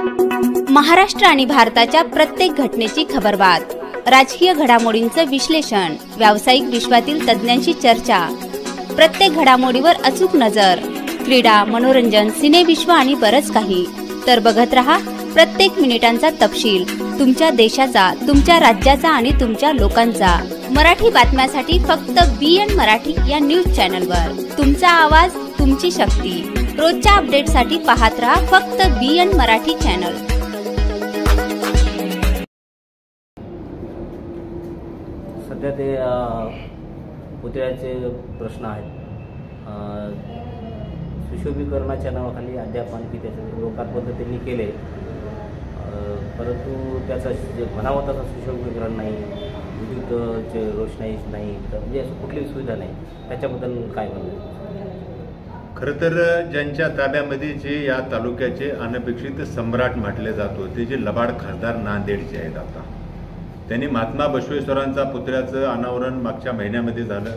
महाराष्ट्र आणि भारताच्या प्रत्येक घटनेची खबरबात, राजकीय घडामोडींचं विश्लेषण, व्यावसायिक विश्वातील तज्ज्ञांशी चर्चा, प्रत्येक घडामोडीवर अचूक नजर, क्रीडा, मनोरंजन, सिनेविश्व आणि बरंच काही. तर बघत रहा प्रत्येक मिनिटांचा तपशील, तुमच्या देशाचा, तुमच्या राज्याचा आणि तुमच्या लोकांचा. मराठी बातम्यासाठी फक्त BN मराठी या न्यूज चॅनलवर. तुमचा आवाज, तुमची शक्ती. रोजच्या अपडेटसाठी पाहत रहा फक्त BN मराठी चॅनल. सध्या ते पुतळ्याचे प्रश्न आहेत. सुशोभीकरणाच्या नावाखाली अद्याप आणखी त्याचं लोकार्पण त्यांनी केले, परंतु त्याचा जे म्हणावं तसा सुशोभीकरण नाही, विद्युतचे रोषणाई नाही, तर म्हणजे असं कुठलीही सुविधा नाही. त्याच्याबद्दल काय म्हणणं? खरं तर ज्यांच्या ताब्यामध्ये जे या तालुक्याचे अनपेक्षित सम्राट म्हटले जात होते, जे लबाड खासदार नांदेडचे आहेत, आता त्यांनी महात्मा बसवेश्वरांचा पुतळ्याचं अनावरण मागच्या महिन्यामध्ये झालं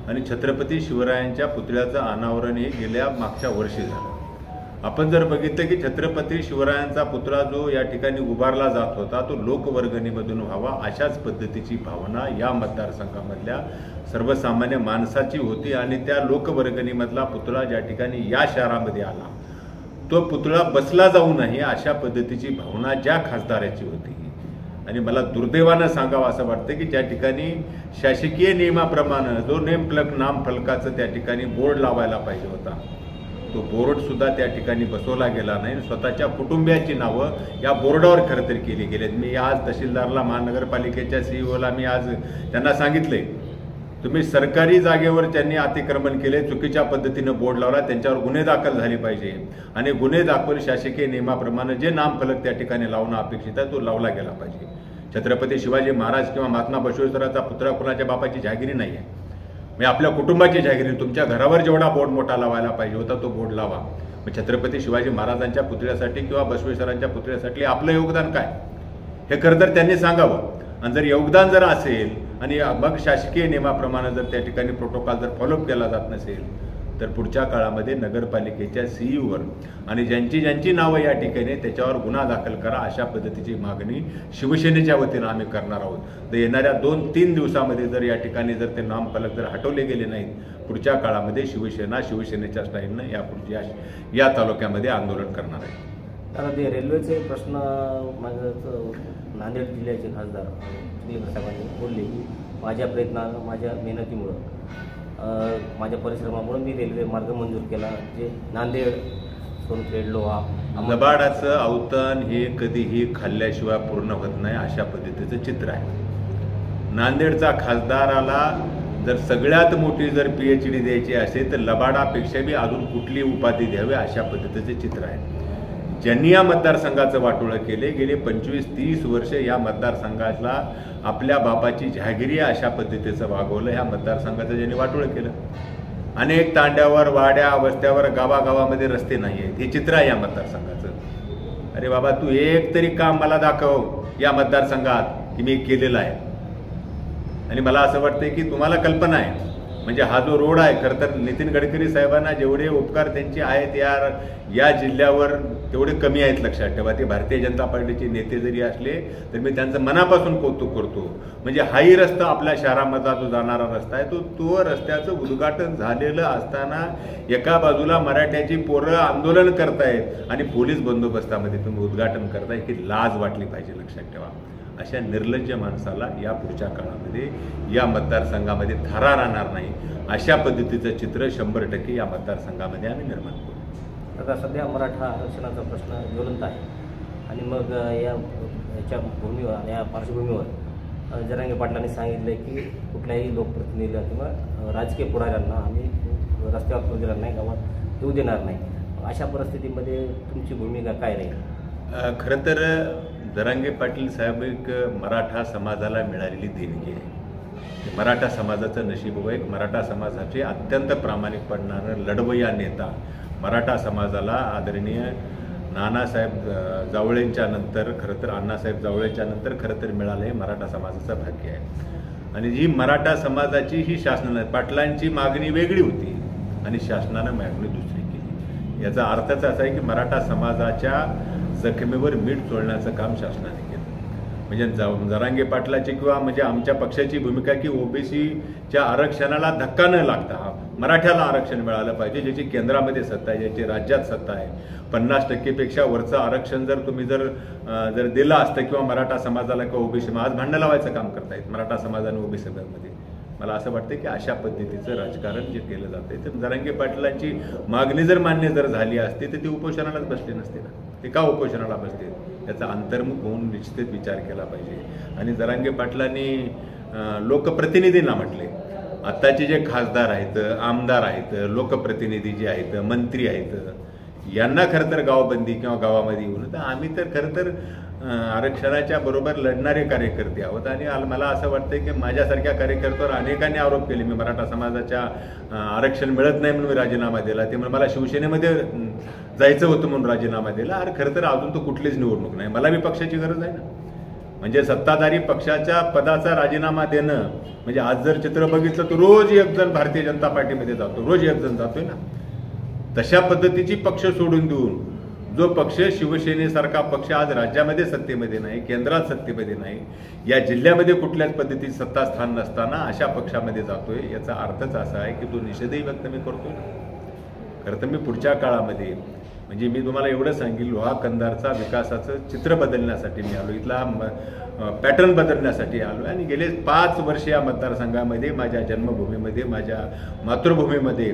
आणि छत्रपती शिवरायांच्या पुतळ्याचं अनावरण हे गेल्या मागच्या वर्षी झालं. आपण जर बघितलं की छत्रपती शिवरायांचा पुतळा जो या ठिकाणी उभारला जात होता तो लोकवर्गणीमधून व्हावा अशाच पद्धतीची भावना या मतदारसंघामधल्या सर्वसामान्य माणसाची होती आणि त्या लोकवर्गणीमधला पुतळा ज्या ठिकाणी या शहरामध्ये आला तो पुतळा बसला जाऊ नये अशा पद्धतीची भावना ज्या खासदाराची होती. आणि मला दुर्दैवानं सांगावं असं वाटतं की ज्या ठिकाणी शासकीय नियमाप्रमाणे जो नामफलकाचं त्या ठिकाणी बोर्ड लावायला पाहिजे होता तो बोर्ड सुद्धा त्या ठिकाणी बसवला गेला नाही. स्वतःच्या कुटुंबियाची नावं या बोर्डावर खरं तर केली गेलेत. मी आज तहसीलदारला, महानगरपालिकेच्या CEOला मी आज त्यांना सांगितले, तुम्ही सरकारी जागेवर त्यांनी अतिक्रमण केले, चुकीच्या पद्धतीनं बोर्ड लावला, त्यांच्यावर गुन्हे दाखल झाले पाहिजे आणि गुन्हे दाखल शासकीय नियमाप्रमाणे जे नामफलक त्या ठिकाणी लावणं अपेक्षित आहे तो लावला गेला पाहिजे. छत्रपती शिवाजी महाराज किंवा महात्मा बसवेश्वराचा पुतळा कुणाच्या बापाची जहागिरी नाही आहे, मी आपल्या कुटुंबाची जहागिरी. तुमच्या घरावर जेवढा बोर्ड मोठा लावायला पाहिजे होता तो बोर्ड लावा. मग छत्रपती शिवाजी महाराजांच्या पुतळ्यासाठी किंवा बसवेश्वरांच्या पुतळ्यासाठी आपलं योगदान काय हे खरं तर त्यांनी सांगावं. आणि जर योगदान जर असेल आणि मग शासकीय नियमाप्रमाणे जर त्या ठिकाणी प्रोटोकॉल जर फॉलोअप केला जात नसेल तर पुढच्या काळामध्ये नगरपालिकेच्या CEOवर आणि ज्यांची नावं या ठिकाणी त्याच्यावर गुन्हा दाखल करा अशा पद्धतीची मागणी शिवसेनेच्या वतीनं आम्ही करणार आहोत. तर येणाऱ्या 2-3 दिवसामध्ये जर या ठिकाणी जर ते नामफलक जर हटवले गेले नाहीत पुढच्या काळामध्ये शिवसेनेच्या स्टाईलनं या तालुक्यामध्ये आंदोलन करणार आहे. कारण ते रेल्वेचे प्रश्न माझं नांदेड जिल्ह्याचे खासदार दिलीप साहेबांनी बोलले की माझ्या प्रयत्नानं, माझ्या मेहनतीमुळं, माझ्या परिश्रमामुळे मी रेल्वे मार्ग मंजूर केला, जे नांदेड, सोनखेड, लोहा. लबाडाचं अवतन हे कधीही खाल्ल्याशिवाय पूर्ण होत नाही अशा पद्धतीचं चित्र आहे. नांदेडचा खासदाराला जर सगळ्यात मोठी जर PhD द्यायची असेल तर लबाडापेक्षा बी अजून कुठली उपाधी द्यावी अशा पद्धतीचे चित्र आहे. ज्यांनी या मतदारसंघाचं वाटोळं केले, गेले 25-30 वर्ष या मतदारसंघाला आपल्या बापाची जहागिरी अशा पद्धतीचं वागवलं, ह्या मतदारसंघाचं ज्यांनी वाटोळं केलं. अनेक तांड्यावर, वाड्या, वस्त्यावर, गावागावामध्ये रस्ते नाही आहेत, हे चित्र आहे या मतदारसंघाचं. अरे बाबा, तू एक तरी काम मला दाखव या मतदारसंघात की मी केलेलं आहे. आणि मला असं वाटतंय की तुम्हाला कल्पना आहे, म्हणजे हा जो रोड आहे खरं तर नितीन गडकरी साहेबांना जेवढे उपकार त्यांचे आहेत या जिल्ह्यावर तेवढे कमी आहेत. लक्षात ठेवा, ते भारतीय जनता पार्टीचे नेते जरी असले तर मी त्यांचं मनापासून कौतुक करतो. म्हणजे हाही रस्ता आपल्या शहरामधला जो जाणारा रस्ता आहे तो रस्त्याचं उद्घाटन झालेलं असताना एका बाजूला मराठ्याची पोरं आंदोलन करतायत आणि पोलीस बंदोबस्तामध्ये तुम्ही उद्घाटन करताय, ही लाज वाटली पाहिजे. लक्षात ठेवा, अशा निर्लज्ज माणसाला या पुढच्या काळामध्ये या मतदारसंघामध्ये थारा राहणार नाही अशा पद्धतीचं चित्र 100% या मतदारसंघामध्ये आम्ही निर्माण करू. आता सध्या मराठा आरक्षणाचा प्रश्न ज्वलंत आहे आणि मग याच्या भूमीवर, या पार्श्वभूमीवर जरांगे पाटलांनी सांगितलं की कुठल्याही लोकप्रतिनिधीला किंवा राजकीय पुढाऱ्यांना आम्ही रस्त्यावर करू देणार नाही, गावात येऊ देणार नाही. अशा परिस्थितीमध्ये तुमची भूमिका काय राहील? खरं तर जरांगे पाटील साहेब एक मराठा समाजाला मिळालेली देणगी आहे. मराठा समाजाचं नशीब, एक मराठा समाजाचे अत्यंत प्रामाणिकपणानं लढवय्या नेता, मराठा समाजाला आदरणीय नानासाहेब जावळेंच्या नंतर, खरं तर अण्णासाहेब जावळेंच्या नंतर खरं तर मिळालं हे मराठा समाजाचं भाग्य आहे. आणि ही मराठा समाजाची ही शासनानं, पाटलांची मागणी वेगळी होती आणि शासनानं मागणी दुसरी केली. याचा अर्थच असा आहे की मराठा समाजाच्या जखमेवर मीठ चोळण्याचं काम शासनाने केलं. म्हणजे जरांगे पाटलाची किंवा म्हणजे आमच्या पक्षाची भूमिका की ओबीसीच्या आरक्षणाला धक्का न लागता मराठ्याला आरक्षण मिळालं पाहिजे, ज्याची केंद्रामध्ये सत्ता आहे, ज्याची राज्यात सत्ता आहे. 50% वरचं आरक्षण जर तुम्ही जर दिलं असतं किंवा मराठा समाजाला किंवा ओबीसी आज भांडण लावायचं काम करतायत मराठा समाज आणि ओबीसी मध्ये. मला असं वाटतं की अशा पद्धतीचं राजकारण जे केलं जातंय तर जरांगे पाटलांची मागणी जर मान्य जर झाली असती तर ती उपोषणालाच बसली नसते ना. ते का उपोषणाला बसते याचा अंतर्मुख होऊन निश्चित विचार केला पाहिजे. आणि जरांगे पाटलांनी लोकप्रतिनिधींना म्हटले, आत्ताचे जे खासदार आहेत, आमदार आहेत, लोकप्रतिनिधी जे आहेत, मंत्री आहेत, यांना खरं तर गावबंदी किंवा गावामध्ये येऊन तर आम्ही तर खरं तर आरक्षणाच्या बरोबर लढणारे कार्यकर्ते आहोत. आणि मला असं वाटतं की माझ्यासारख्या कार्यकर्त्यावर अनेकांनी आरोप केले, मी मराठा समाजाच्या आरक्षण मिळत नाही म्हणून मी राजीनामा दिला, ते मला शिवसेनेमध्ये जायचं होतं म्हणून राजीनामा दिला. अरे खरं तर अजून तो कुठलीच निवडणूक नाही, मला बी पक्षाची गरज आहे ना. म्हणजे सत्ताधारी पक्षाच्या पदाचा राजीनामा देणं म्हणजे आज जर चित्र बघितलं तर रोज एक जण भारतीय जनता पार्टीमध्ये जातो, रोज एक जण जातोय ना. तशा पद्धतीची पक्ष सोडून देऊन जो पक्ष शिवसेनेसारखा पक्ष आज राज्यामध्ये सत्तेमध्ये नाही, केंद्रात सत्तेमध्ये नाही, या जिल्ह्यामध्ये कुठल्याच पद्धतीची सत्तास्थान नसताना अशा पक्षामध्ये जातोय, याचा अर्थच असा आहे की तो निषेधही व्यक्त मी करतोय. खरं तर मी पुढच्या काळामध्ये म्हणजे मी तुम्हाला एवढं सांगेल, लोहा कंधारचा विकासाचं चित्र बदलण्यासाठी मी आलो, इथला पॅटर्न बदलण्यासाठी आलो. आणि गेले 5 वर्ष या मतदारसंघामध्ये माझ्या जन्मभूमीमध्ये, माझ्या मातृभूमीमध्ये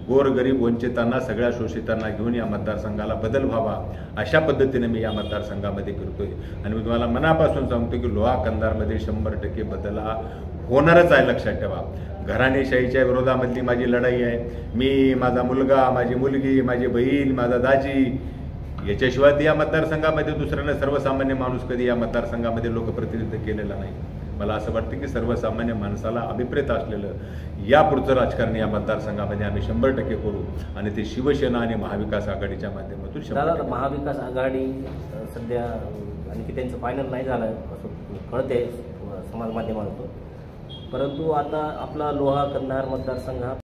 गोरगरीब वंचितांना, सगळ्या शोषितांना घेऊन या मतदारसंघाला बदल व्हावा अशा पद्धतीने मी या मतदारसंघामध्ये फिरतोय. आणि मी तुम्हाला मनापासून सांगतो की लोहा कंधारमध्ये 100% बदल होणारच आहे. लक्षात ठेवा, घराणेशाहीच्या विरोधामधली माझी लढाई आहे. मी, माझा मुलगा, माझी मुलगी, माझी बहीण, माझा दाजी, याच्याशिवाय या मतदारसंघामध्ये दुसऱ्यानं सर्वसामान्य माणूस कधी या मतदारसंघामध्ये लोकप्रतिनिधित्व केलेला नाही. मला असं वाटतं की सर्वसामान्य माणसाला अभिप्रेत असलेलं यापुढचं राजकारण या मतदारसंघामध्ये आम्ही 100% करू. आणि ते शिवसेना आणि महाविकास आघाडीच्या माध्यमातून 100%. महाविकास आघाडी सध्या आणखी त्यांचं फायनल नाही झालं असं कळते समाज माध्यमातून, परंतु आता आपला लोहा कंधार मतदारसंघ हा